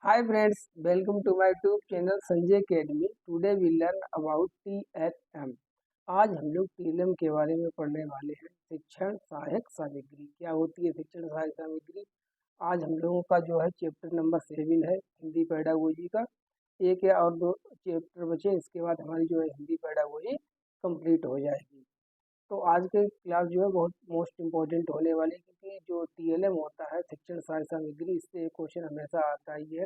Hi friends, welcome to my YouTube channel Sanjay academy. Today we learn about TLM। आज हम लोग TLM के बारे में पढ़ने वाले हैं। शिक्षण सहायक सामग्री क्या होती है? शिक्षण सहायक सामग्री आज हम लोगों का जो है चैप्टर नंबर 7 है हिंदी पेडागोजी का। एक या और दो चैप्टर बचे, इसके बाद हमारी जो है हिंदी पेडागोजी कंप्लीट हो जाएगी। तो आज के क्लास जो है बहुत मोस्ट इम्पोर्टेंट होने वाली है, क्योंकि जो TLM होता है शिक्षण सहायक सामग्री, इससे एक क्वेश्चन हमेशा आता ही है।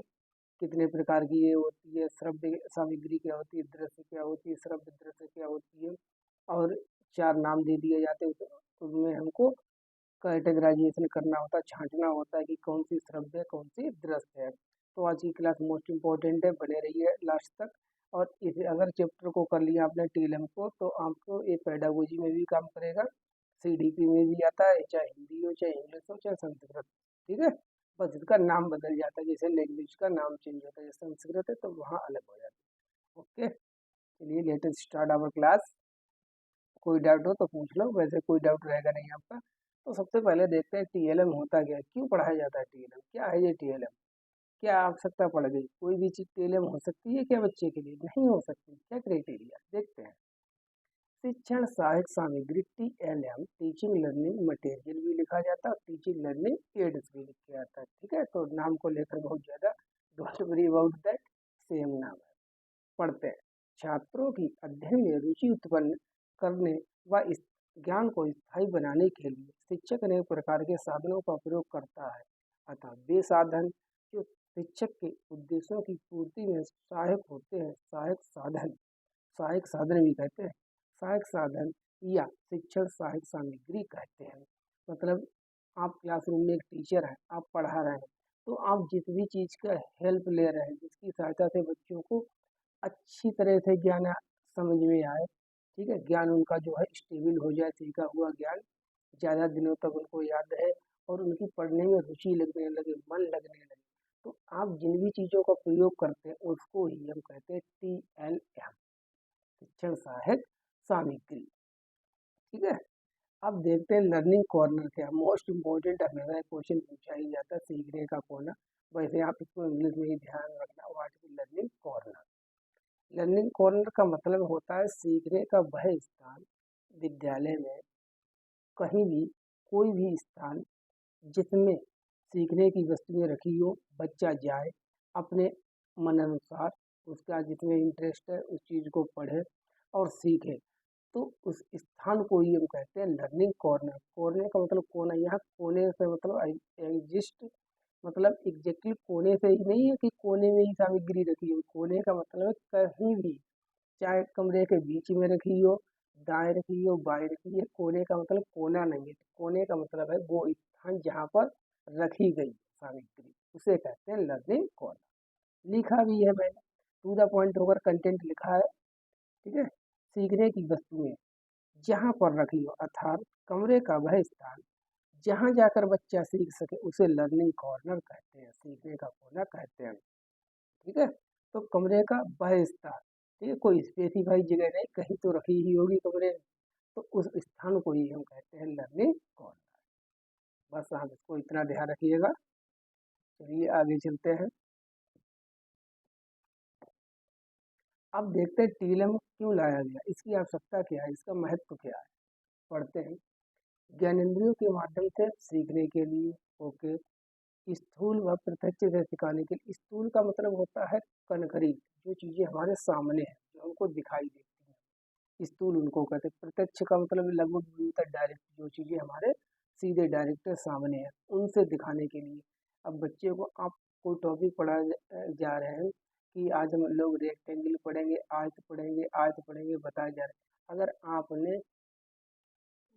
कितने प्रकार की ये होती है, श्रव्य सामग्री क्या होती है, दृश्य क्या होती है, श्रव्य दृश्य क्या होती है, और 4 नाम दे दिए जाते हैं। तो उनमें हमको कैटेगराइजेशन करना होता है, छांटना होता है कि कौन सी श्रव्य है, कौन सी दृश्य है। तो आज की क्लास मोस्ट इम्पोर्टेंट है, बने रहिए लास्ट तक। और इस अगर चैप्टर को कर लिया आपने TLM को, तो आपको ये पेडागोजी में भी काम करेगा, CDP में भी आता है, चाहे हिंदी हो, चाहे इंग्लिश हो, चाहे संस्कृत। ठीक है, बस इसका नाम बदल जाता है, जैसे लैंग्वेज का नाम चेंज होता है। जैसे संस्कृत है तो वहाँ अलग हो जाता है। ओके, चलिए लेटेस्ट स्टार्ट आवर क्लास। कोई डाउट हो तो पूछ लो, वैसे कोई डाउट रहेगा नहीं आपका। तो सबसे पहले देखते हैं TLM होता क्या है, क्यों पढ़ाया जाता है TLM, क्या है ये TLM, क्या आवश्यकता पड़ गई। कोई भी चीज़ TLM हो सकती है क्या बच्चे के लिए? नहीं हो सकती। क्या क्राइटेरिया देखते हैं। शिक्षण सहायक सामग्री TLM, टीचिंग लर्निंग मटेरियल भी लिखा जाता है और टीचिंग लर्निंग एड्स भी लिखा जाता है। ठीक है, तो नाम को लेकर बहुत ज़्यादा don't worry about that, same नाम है। पढ़ते हैं। छात्रों की अध्ययन में रुचि उत्पन्न करने व इस ज्ञान को स्थायी बनाने के लिए शिक्षक अनेक प्रकार के साधनों का प्रयोग करता है। अतः वे साधन जो शिक्षक के उद्देश्यों की पूर्ति में सहायक होते हैं, सहायक साधन भी कहते हैं, सहायक साधन या शिक्षण सहायक सामग्री कहते हैं। मतलब आप क्लासरूम में एक टीचर हैं, आप पढ़ा रहे हैं, तो आप जिस भी चीज़ का हेल्प ले रहे हैं, जिसकी सहायता से बच्चों को अच्छी तरह से ज्ञान समझ में आए, ठीक है, ज्ञान उनका जो है स्टेबल हो जाए, सीखा हुआ ज्ञान ज़्यादा दिनों तक उनको याद रहे और उनकी पढ़ने में रुचि लगने लगे, मन लगने लगे, तो आप जिन भी चीज़ों का प्रयोग करते हैं उसको ही हम कहते हैं TLM, शिक्षण सहायक सामग्री। ठीक है, अब देखते हैं लर्निंग कॉर्नर क्या, मोस्ट इम्पोर्टेंट हमेशा क्वेश्चन पूछा ही जाता है, सीखने का कोना। वैसे आप इसको इंग्लिश में ही ध्यान रखना, what is learning corner. Learning corner का मतलब होता है सीखने का वह स्थान, विद्यालय में कहीं भी, कोई भी स्थान जिसमें सीखने की वस्तुएं रखी हो, बच्चा जाए अपने मन अनुसार, उसका जिसमें इंटरेस्ट है उस चीज़ को पढ़े और सीखे। तो उस स्थान को ही हम कहते हैं लर्निंग कॉर्नर। कॉर्नर का मतलब कोना, यहाँ कोने से मतलब एग्जिस्ट, मतलब एग्जैक्टली कोने से ही नहीं है कि कोने में ही सामग्री रखी हो। कोने का मतलब है कहीं भी, चाहे कमरे के बीच में रखी हो, दाएं रखी हो, बाएं रखी है। कोने का मतलब कोना नहीं है, कोने का मतलब है वो स्थान जहाँ पर रखी गई सामग्री, उसे कहते हैं लर्निंग कॉर्नर। लिखा भी है मैंने, टू द पॉइंट होकर कंटेंट लिखा है। ठीक है, सीखने की वस्तुएं जहाँ पर रखी हो, अर्थात कमरे का वह स्थान जहाँ जाकर बच्चा सीख सके, उसे लर्निंग कॉर्नर कहते हैं, सीखने का कोना कहते हैं। ठीक है, तो कमरे का वह स्थान, ठीक है, कोई स्पेसिफाई जगह नहीं, कहीं तो रखी ही होगी कमरे में, तो उस स्थान को ही हम कहते हैं लर्निंग कॉर्नर। बस आप इसको इतना ध्यान रखिएगा। चलिए आगे चलते हैं। अब देखते हैं TLM क्यों लाया गया, इसकी आवश्यकता क्या है, इसका महत्व क्या है। पढ़ते हैं। ज्ञानेंद्रियों के माध्यम से सीखने के लिए, ओके, स्थूल व प्रत्यक्ष से सिखाने के लिए। स्थूल का मतलब होता है कनकरी, जो चीज़ें हमारे सामने हैं, जो हमको दिखाई देती हैं, स्थूल उनको कहते हैं। प्रत्यक्ष का मतलब लगभग मिलता डायरेक्ट, जो चीज़ें हमारे सीधे डायरेक्ट सामने हैं, उनसे दिखाने के लिए। अब बच्चे को आप कोई टॉपिक पढ़ा जा रहे हैं कि आज हम लोग रेक्टेंगल पढ़ेंगे, आयत पढ़ेंगे, आयत पढ़ेंगे, बताए जा रहे हैं। अगर आपने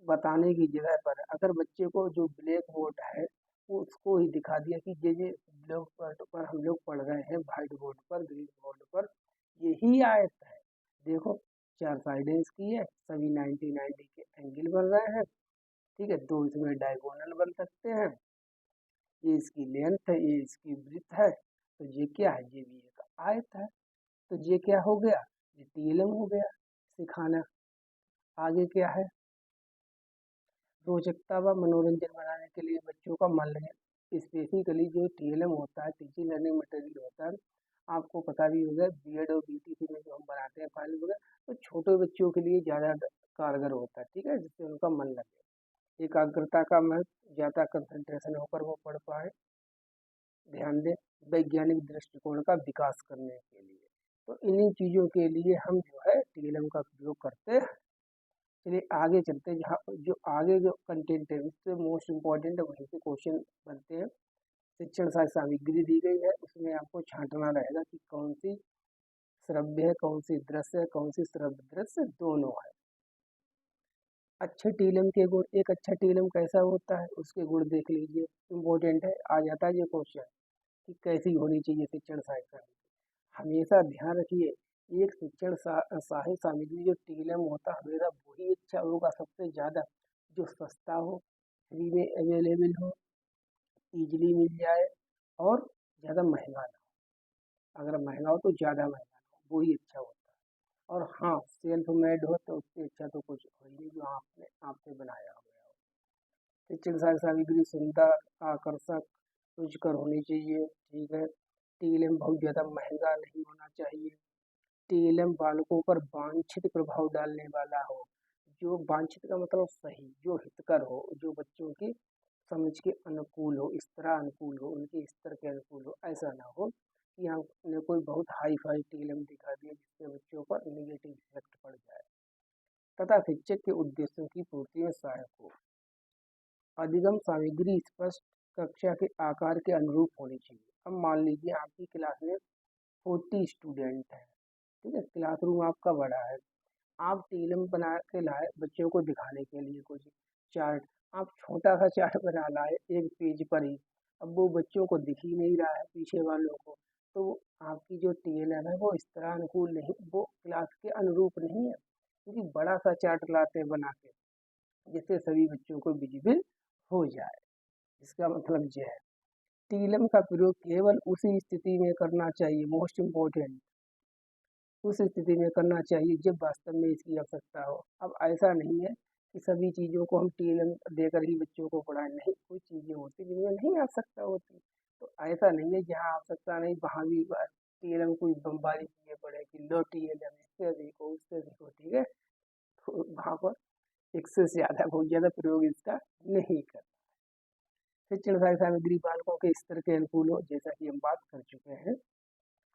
बताने की जगह पर अगर बच्चे को जो ब्लैक बोर्ड है वो उसको ही दिखा दिया कि ये ब्लैक बोर्ड पर हम लोग पढ़ रहे हैं, व्हाइट बोर्ड पर, ग्रीन बोर्ड पर यही आयत है, देखो 4 साइडें इसकी है, सभी 90-90 के एंगल बन रहे हैं। ठीक है, 2 इसमें डायगोनल बन सकते हैं, ये इसकी लेंथ है, ये इसकी ब्रीथ है, तो ये क्या है, ये भी एक आयत है। तो ये क्या हो गया, ये TLM हो गया, सिखाना। आगे क्या है, रोचकता व मनोरंजन बनाने के लिए बच्चों का मन लगे। स्पेसिफिकली जो टीएलएम होता है, टीचिंग लर्निंग मटेरियल होता है, आपको पता भी होगा बीएड और बीटीसी में जो हम बनाते हैं फाइल वगैरह, तो छोटे बच्चों के लिए ज़्यादा कारगर होता है, ठीक है, जिससे उनका मन लगे, एकाग्रता का महत्व, ज़्यादा कंसंट्रेशन होकर वो पढ़ पाए, ध्यान दें, वैज्ञानिक दृष्टिकोण का विकास करने के लिए। तो इन्हीं चीज़ों के लिए हम जो है टीएलएम का प्रयोग करते हैं। चलिए आगे चलते हैं, जहाँ जो आगे जो कंटेंट है उससे मोस्ट इम्पॉर्टेंट है, वहीं से क्वेश्चन बनते हैं। शिक्षण सामग्री दी गई है, उसमें आपको छांटना रहेगा कि कौन सी श्रव्य है, कौन सी दृश्य है, कौन सी श्रव्य दृश्य दोनों है। अच्छे टीलम के गुण, एक अच्छा टीलम कैसा होता है उसके गुण देख लीजिए, इम्पोर्टेंट है, आ जाता है ये क्वेश्चन कि कैसी होनी चाहिए शिक्षण सहायक। हमेशा ध्यान रखिए, एक शिक्षण सहायक सामग्री जो टीलम होता है हमेशा वही अच्छा होगा सबसे ज़्यादा जो सस्ता हो, फ्री में अवेलेबल हो, ईजिली मिल जाए और ज़्यादा महंगा ना हो। अगर महंगा हो तो ज़्यादा महंगा ना हो, वही अच्छा होता है। और हाँ, सेल्फ मेड हो तो उससे अच्छा तो कुछ हो ही नहीं जो आपने आपसे बनाया हो गया हो। शिक्षण सहायक सामग्री सुंदर, आकर्षक, रुचिकर होनी चाहिए, ठीक है। टीएलएम बहुत ज़्यादा महंगा नहीं होना चाहिए। टीएलएम बालकों पर वांछित प्रभाव डालने वाला हो, जो वांछित का मतलब सही, जो हितकर हो, जो बच्चों की समझ के अनुकूल हो, इस तरह अनुकूल हो, उनके स्तर के अनुकूल हो। ऐसा ना हो कि हमने कोई बहुत हाई फाई टीएलएम दिखा दिया जिससे बच्चों पर निगेटिव इफेक्ट पड़ जाए, तथा शिक्षक के उद्देश्यों की पूर्ति में सहायक हो। अधिगम सामग्री स्पष्ट कक्षा के आकार के अनुरूप होनी चाहिए। अब मान लीजिए आपकी क्लास में 40 स्टूडेंट हैं, ठीक है, क्लासरूम आपका बड़ा है, आप टीलम बना के लाए बच्चों को दिखाने के लिए कुछ चार्ट, आप छोटा सा चार्ट बना लाए एक पेज पर ही, अब वो बच्चों को दिख ही नहीं रहा है पीछे वालों को, तो आपकी जो टीएलएम है वो इस तरह अनुकूल नहीं, वो क्लास के अनुरूप नहीं है, क्योंकि बड़ा सा चार्ट लाते हैं बना के जिससे सभी बच्चों को विजिबल हो जाए। इसका मतलब यह है टीलम का प्रयोग केवल उसी स्थिति में करना चाहिए, मोस्ट इम्पोर्टेंट, उस स्थिति में करना चाहिए जब वास्तव में इसकी आवश्यकता हो। अब ऐसा नहीं है कि सभी चीज़ों को हम टीएलएम देकर ही बच्चों को पढ़ाएं, नहीं, कुछ चीज़ें होती जिनमें नहीं आवश्यकता होती, तो ऐसा नहीं है जहाँ आवश्यकता नहीं वहाँ भी टीएलएम को बमबारी किए पड़े कि लो टीएलएम इससे सीखो उससे सीखो, ठीक है, तो वहाँ पर एक से ज़्यादा बहुत ज़्यादा प्रयोग इसका नहीं कर। शिक्षण सहायक सामग्री बालकों के स्तर के अनुकूल हो, जैसा कि हम बात कर चुके हैं,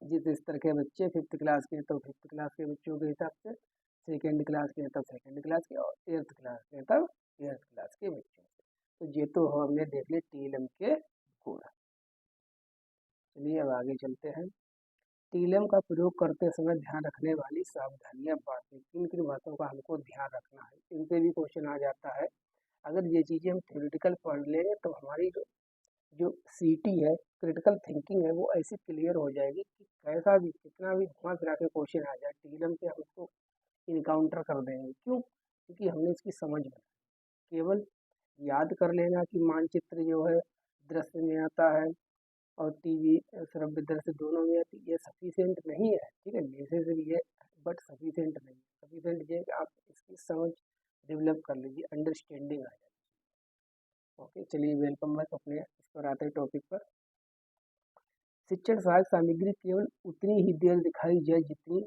जिस स्तर के बच्चे 5th क्लास के हैं तो 5th क्लास के बच्चों के हिसाब से, सेकेंड क्लास के हैं तब सेकेंड क्लास के, और 8th क्लास के हैं तब 8th क्लास के बच्चों से। तो ये तो हमने देख लिया टीएलएम के गुण। चलिए अब आगे चलते हैं। टीएलएम का प्रयोग करते समय ध्यान रखने वाली सावधानियां बातें, किन किन बातों का हमको ध्यान रखना है, इनसे भी क्वेश्चन आ जाता है। अगर ये चीज़ें हम थ्योरेटिकल पढ़ लेंगे तो हमारी जो सीटी है, क्रिटिकल थिंकिंग है, वो ऐसी क्लियर हो जाएगी कि कैसा भी कितना भी घुमा फिरा के क्वेश्चन आ जाए टीएलएम से हम उसको इनकाउंटर कर देंगे। क्यों? क्योंकि हमने इसकी समझ बनाई। केवल याद कर लेना कि मानचित्र जो है दृश्य में आता है और टीवी श्रव्य दृश्य दोनों में आती है, ये सफिशिएंट नहीं है, ठीक है, नेसेसरी है बट सफिशिएंट नहीं है। सफिशिएंट ये है कि आप इसकी समझ डेवलप कर लीजिए, अंडरस्टैंडिंग आ जाए। ओके, चलिए वेलकम बैक, अपने इस पर आते हैं टॉपिक पर। शिक्षण सहायक सामग्री केवल उतनी ही देर दिखाई जाए जितनी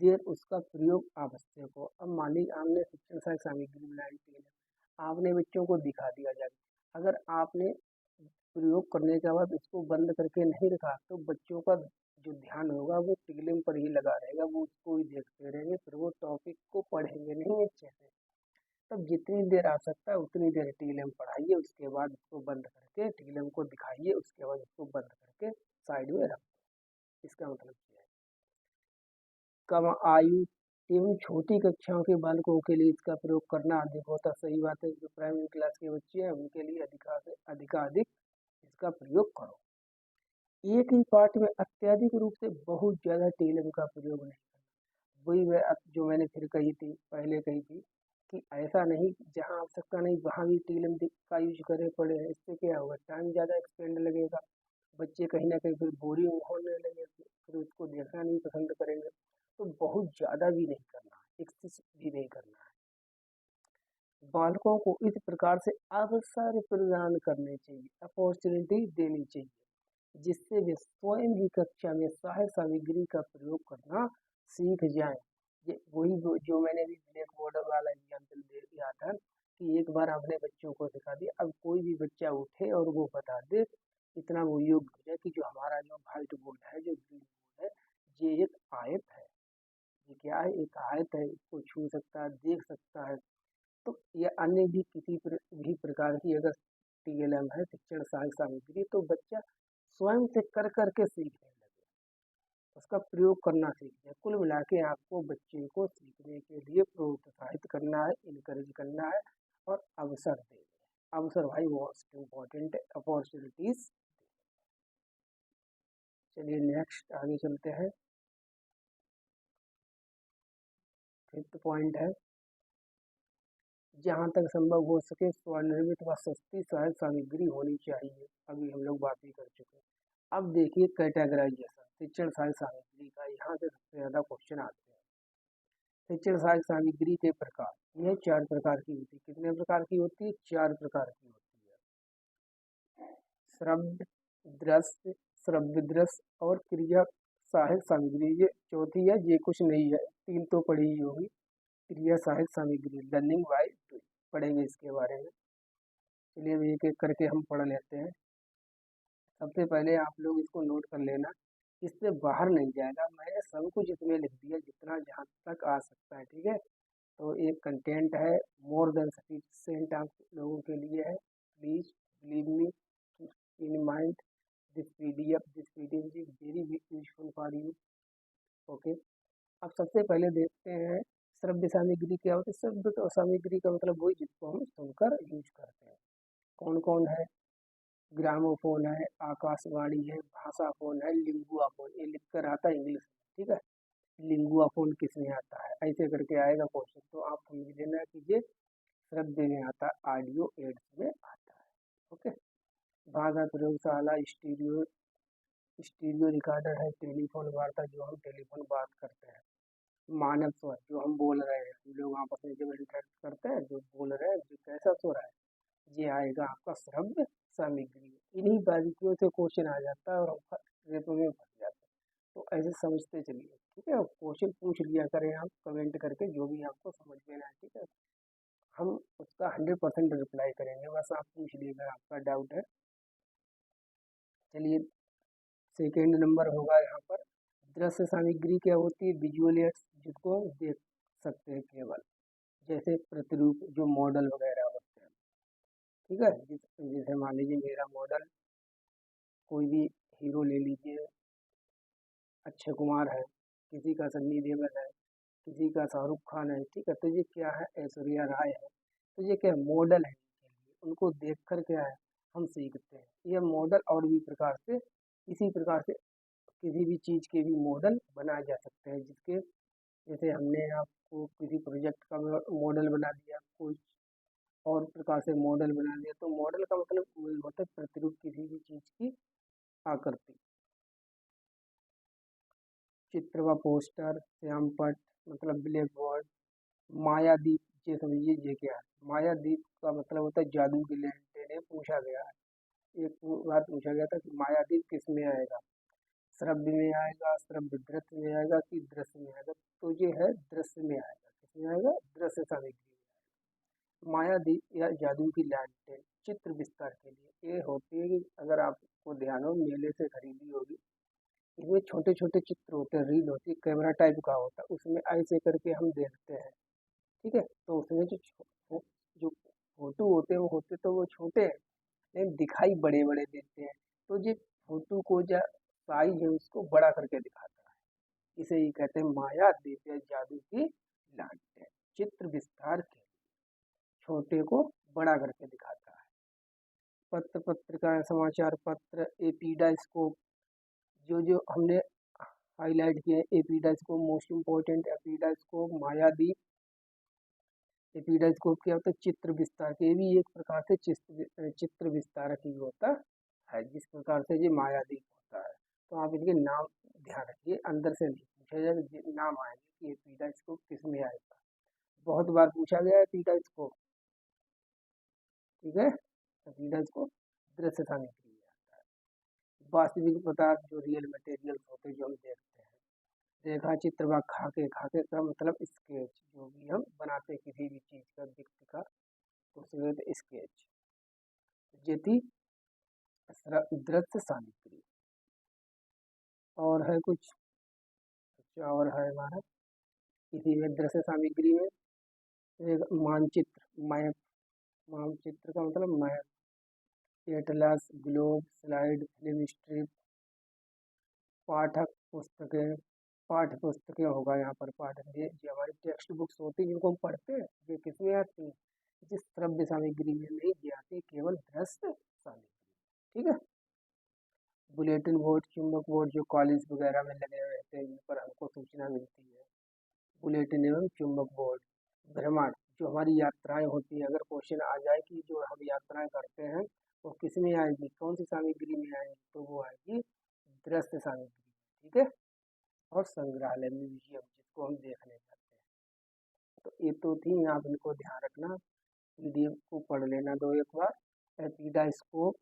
देर उसका प्रयोग आवश्यक हो। अब मान लीजिए आपने शिक्षण सहायक सामग्री बनाई थी, आपने बच्चों को दिखा दिया जाए, अगर आपने प्रयोग करने के बाद उसको बंद करके नहीं रखा तो बच्चों का जो ध्यान होगा वो टीएलएम पर ही लगा रहेगा, वो उसको ही देखते रहेंगे, फिर वो टॉपिक को पढ़ेंगे नहीं अच्छे से। तब जितनी देर आवश्यकता है उतनी देर टीएलएम पढ़ाइए, उसके बाद उसको बंद करके टीएलएम को दिखाइए, उसके बाद उसको बंद करके साइड में रख। इसका मतलब क्या है, कम आयु एवं छोटी कक्षाओं के बालकों के लिए इसका प्रयोग करना अधिक होता, सही बात है, जो प्राइमरी क्लास के बच्चे हैं उनके लिए अधिकाधिक इसका प्रयोग करो। एक ही पाठ में अत्यधिक रूप से बहुत ज़्यादा टीएलएम का प्रयोग नहीं करना। वही जो मैंने फिर कही थी, पहले कही थी कि ऐसा नहीं जहाँ आवश्यकता नहीं वहाँ भी टीएलएम का यूज करे पड़े हैं, इससे क्या होगा, टाइम ज़्यादा एक्सपेंड लगेगा, बच्चे कहीं ना कहीं फिर बोरिंग होने लगे, फिर उसको देखना नहीं पसंद करेंगे। तो बहुत ज़्यादा भी नहीं करना है, एक्सेस भी नहीं करना है। बालकों को इस प्रकार से अवसर प्रदान करने चाहिए, अपॉर्चुनिटी देनी चाहिए, जिससे वे स्वयं ही कक्षा में सहायक सामग्री का प्रयोग करना सीख जाएं। ये वही जो मैंने भी ब्लैक बोर्ड वाला एग्जाम्पल दे दिया था कि एक बार हमने बच्चों को सिखा दिया, अब कोई भी बच्चा उठे और वो बता दे, इतना वो योग्य हो जाए कि जो हमारा जो व्हाइट बोर्ड है, जो ग्रीन बोर्ड है, ये एक आयत है। ये क्या है? एक आयत है, इसको छू सकता है, देख सकता है। तो या अन्य भी किसी भी प्रकार की अगर टीएलएम है, शिक्षण सहायक सामग्री, तो बच्चा स्वयं से कर करके सीखने लगे, उसका प्रयोग करना सीख जाए। कुल मिला के आपको बच्चे को सीखने के लिए प्रोत्साहित करना है, इनकरेज करना है और अवसर देना है। अवसर भाई मोस्ट इम्पोर्टेंट है, अपॉर्चुनिटीज। चलिए नेक्स्ट आगे चलते हैं। 5th पॉइंट है, जहाँ तक संभव हो सके स्वनिर्मित व सस्ती सहायक सामग्री होनी चाहिए। अभी हम लोग बात ही कर चुके हैं। अब देखिए कैटेगराइजेशन शिक्षण सहायक सामग्री का, यहाँ से सबसे ज़्यादा क्वेश्चन आते हैं। शिक्षण सहायक सामग्री के प्रकार, यह 4 प्रकार की होती है। कितने प्रकार की होती है? 4 प्रकार की होती है। श्रव्य, दृश्य, श्रव्य दृश्य और क्रिया सहायक सामग्री। ये चौथी है, ये कुछ नहीं है, 3 तो पढ़ी ही होगी। क्रिया सहायक सामग्री, लर्निंग बाय डूइंग, पढ़ेंगे इसके बारे में। चलिए अब एक एक करके हम पढ़ लेते हैं। सबसे पहले आप लोग इसको नोट कर लेना, इससे बाहर नहीं जाएगा। मैंने सब कुछ इसमें लिख दिया जितना जहाँ तक आ सकता है, ठीक है। तो एक कंटेंट है, मोर देन सफिशिएंट आप लोगों के लिए है। Please believe me in mind this PDF is very useful for you. Okay, अब सबसे पहले देखते हैं श्रव्य सामग्री क्या होती है। श्रव्य सामग्री का मतलब वही जिसको हम सुनकर यूज करते हैं। कौन कौन है? ग्रामोफोन है, आकाशवाणी है, भाषा फोन है, लिंगुआ फोन। ये लिख कर आता है इंग्लिश में, ठीक है। लिंगुआ फोन किस में आता है, ऐसे करके आएगा क्वेश्चन, तो आप समझ लेना कि ये श्रव्य में आता है, ऑडियो एड्स में आता है। ओके, भाषा प्रयोगशाला, स्टीरियो स्टीरियो रिकॉर्डर है, टेलीफोन वार्ता जो हम टेलीफोन बात करते हैं। मानव स्वर जो हम बोल रहे हैं, हम लोग आपस में जब इंटरेक्ट करते हैं, जो बोल रहे हैं, जो कैसा स्वर है, ये आएगा आपका श्रव्य सामग्री। इन्हीं बारीकियों से क्वेश्चन आ जाता है और हम ट्रेप में फंस जाते हैं। तो ऐसे समझते चलिए, ठीक है। क्वेश्चन पूछ लिया करें आप कमेंट करके, जो भी आपको समझ में ना आए, ठीक है, हम उसका 100% रिप्लाई करेंगे। बस आप पूछ लीजिएगा, आपका डाउट है। चलिए सेकेंड नंबर होगा यहाँ पर, दृश्य सामग्री क्या होती है? विजुअल एड्स, जिसको हम देख सकते हैं केवल, जैसे प्रतिरूप जो मॉडल वगैरह होते हैं, ठीक है। जैसे मान लीजिए मेरा मॉडल, कोई भी हीरो ले लीजिए, अक्षय कुमार है, किसी का सन्नी देओल है, किसी का शाहरुख खान है, ठीक है। तो ये क्या है? ऐश्वर्या राय है। तो ये क्या मॉडल है इनके लिए, उनको देख कर क्या है हम सीखते हैं। ये मॉडल और भी प्रकार से, इसी प्रकार से किसी भी चीज़ के भी मॉडल बनाए जा सकते हैं, जिसके जैसे हमने आपको किसी प्रोजेक्ट का मॉडल बना दिया, कोई और प्रकार से मॉडल बना दिया। तो मॉडल का मतलब वही होता है, प्रतिरूप किसी भी चीज़ की आकृति। चित्र व पोस्टर, श्यामपट्ट मतलब ब्लैक बोर्ड। मायादीप, ये समझिए ये क्या है? मायादीप का मतलब होता है जादू की लैंटेन। ये पूछा गया है, एक बार पूछा गया था कि मायादीप किस में आएगा, श्रव्य में आएगा, श्रव्य दृश्य में आएगा कि दृश्य में आएगा? तो ये है दृश्य में आएगा। किस में आएगा? दृश्य सामग्री में। मायादीप या जादू की लैंटेन चित्र विस्तार के लिए ये होती है कि अगर आपको ध्यान हो, मेले से खरीदी होगी, इसमें छोटे छोटे चित्र होते हैं, रील होती है, कैमरा टाइप का होता है, उसमें ऐसे करके हम देखते हैं, ठीक है। तो उसमें जो फोटो होते हैं, वो होते तो वो छोटे हैं, लेकिन दिखाई बड़े बड़े देते हैं। तो ये फोटो को जो साइज है उसको बड़ा करके दिखाता है। इसे ही कहते हैं माया दीप या जादू की लांटेन। चित्र विस्तार के छोटे को बड़ा करके दिखाता है। पत्र पत्रिका, समाचार पत्र, एपीडास्कोप, जो जो हमने हाईलाइट किए हैं, एपीडास्कोप मोस्ट इम्पोर्टेंट, एपीडास्कोप, मायादीप। एपीडास्कोप क्या होता है? चित्र विस्तार के, ये भी एक प्रकार से चित्र विस्तारक ही होता है, जिस प्रकार से ये मायादीप होता है। तो आप इनके नाम ध्यान रखिए, अंदर से नहीं पूछा जाएगा, नाम आएंगे कि एपीडास्कोप किस में आएगा। बहुत बार पूछा गया है एपीडास्कोप, ठीक है, सीधा इसको दृश्य सामग्री में आता है। वास्तविक पदार्थ जो रियल मटेरियल होते हैं जो हम देखते हैं, रेखा चित्र व खाके, खाके का मतलब स्केच, जो भी हम बनाते हैं किसी भी चीज का, व्यक्ति का, तो उसे स्केच। जेती दृश्य सामग्री। और है कुछ और है हमारा इसी में दृश्य सामग्री में एक मानचित्र, मैप, मानचित्र का मतलब map, atlas, globe, slide, film strip, पाठक पुस्तकें, पाठ्य पुस्तकें होगा यहाँ पर, पाठक ये जो हमारी टेक्स्ट बुक्स होती है जिनको हम पढ़ते हैं, ये किसमें आती है, जिस श्रव्य सामग्री में नहीं दी आती, केवल दृश्य सामग्री। ठीक है, बुलेटिन बोर्ड, चुंबक बोर्ड जो कॉलेज वगैरह में लगे हुए रहते हैं, जिन पर हमको सूचना मिलती है, बुलेटिन एवं चुंबक बोर्ड। भ्रमण, जो हमारी यात्राएं होती है, अगर क्वेश्चन आ जाए कि जो हम यात्राएं करते हैं वो किस में आएगी, कौन सी सामग्री में आएगी, तो वो आएगी दृश्य सामग्री। ठीक है, और संग्रहालय, म्यूजियम, जिसको हम देखने जाते हैं। तो ये तो थी, आप इनको ध्यान रखना, पीडीएफ को पढ़ लेना दो एक बार। एपिडास्कोप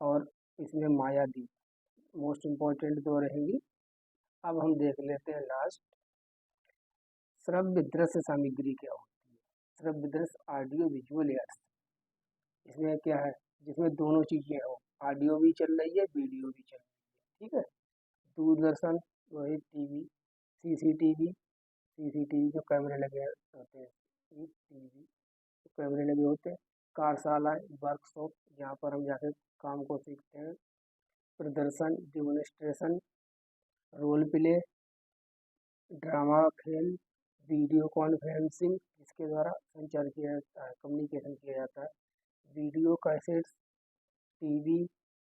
और इसमें मायादीप मोस्ट इम्पोर्टेंट दो रहेंगी। अब हम देख लेते हैं लास्ट, श्रव्य दृश्य सामग्री क्या होती है। श्रव्य दृश्य ऑडियो विजुअल एड्स, इसमें क्या है, जिसमें दोनों चीजें हो, ऑडियो भी चल रही है, वीडियो भी चल रही है। ठीक है, दूरदर्शन, वही टीवी, सीसीटीवी, सीसीटीवी जो कैमरे लगे होते हैं, टीवी कैमरे लगे होते हैं, कार्यशालाएं, वर्कशॉप, जहाँ पर हम जाके काम को सीखते हैं, प्रदर्शन, डेमोन्स्ट्रेशन, रोल प्ले, ड्रामा, खेल, वीडियो कॉन्फ्रेंसिंग, जिसके द्वारा संचार किया जाता है, कम्युनिकेशन किया जाता है, video cassettes, TV,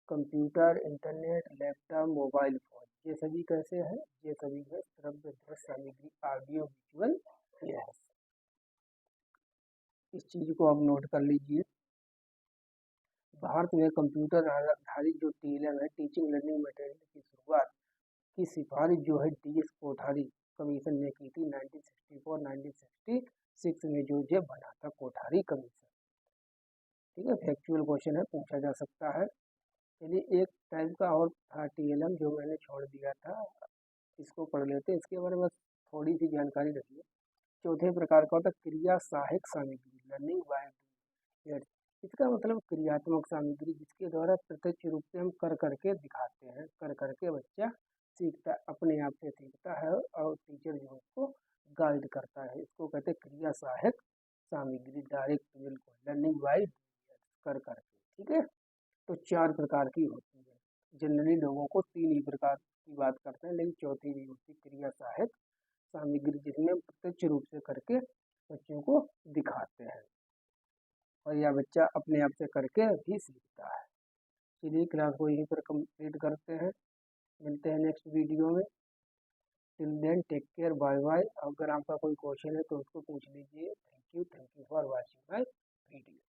computer, internet, laptop, mobile phone, ये सभी कैसे हैं, ये सभी है श्रव्य दृश्य सामग्री, ऑडियो विजुअल। यस, इस चीज को आप नोट कर लीजिए। भारत में कंप्यूटर आधारित जो टीएलएम है, टीचिंग लर्निंग मटेरियल की शुरुआत की सिफारिश जो है डीएस कोठारी कमीशन ने की थी 1964-1966 में, जो ये बना था कोठारी कमीशन। ठीक है, फैक्चुअल क्वेश्चन है, पूछा जा सकता है। चलिए एक टाइप का और था टीएलएम जो मैंने छोड़ दिया था, इसको पढ़ लेते हैं, इसके बारे में थोड़ी सी जानकारी रखिए। चौथे प्रकार का होता है क्रिया सहायक सामग्री, लर्निंग बाय डूइंग। इसका मतलब क्रियात्मक सामग्री, जिसके द्वारा प्रत्यक्ष रूप से हम कर करके दिखाते हैं, कर करके बच्चा सीखता, अपने आप से सीखता है, और टीचर जो उसको गाइड करता है, इसको कहते हैं क्रिया सहायक सामग्री, डायरेक्ट, बिल्कुल लर्निंग बाय कर करके। ठीक है, तो 4 प्रकार की होती है, जनरली लोगों को 3 ही प्रकार की बात करते हैं, लेकिन चौथी भी होती है क्रिया सहायक सामग्री, जिसमें प्रत्यक्ष रूप से करके बच्चों को दिखाते हैं, और यह बच्चा अपने आप से करके भी सीखता है। चलिए क्लास को यहीं पर कंप्लीट करते हैं, मिलते हैं नेक्स्ट वीडियो में। Till then take care, bye bye. अगर आपका कोई क्वेश्चन है तो उसको पूछ लीजिए। Thank you for watching my video.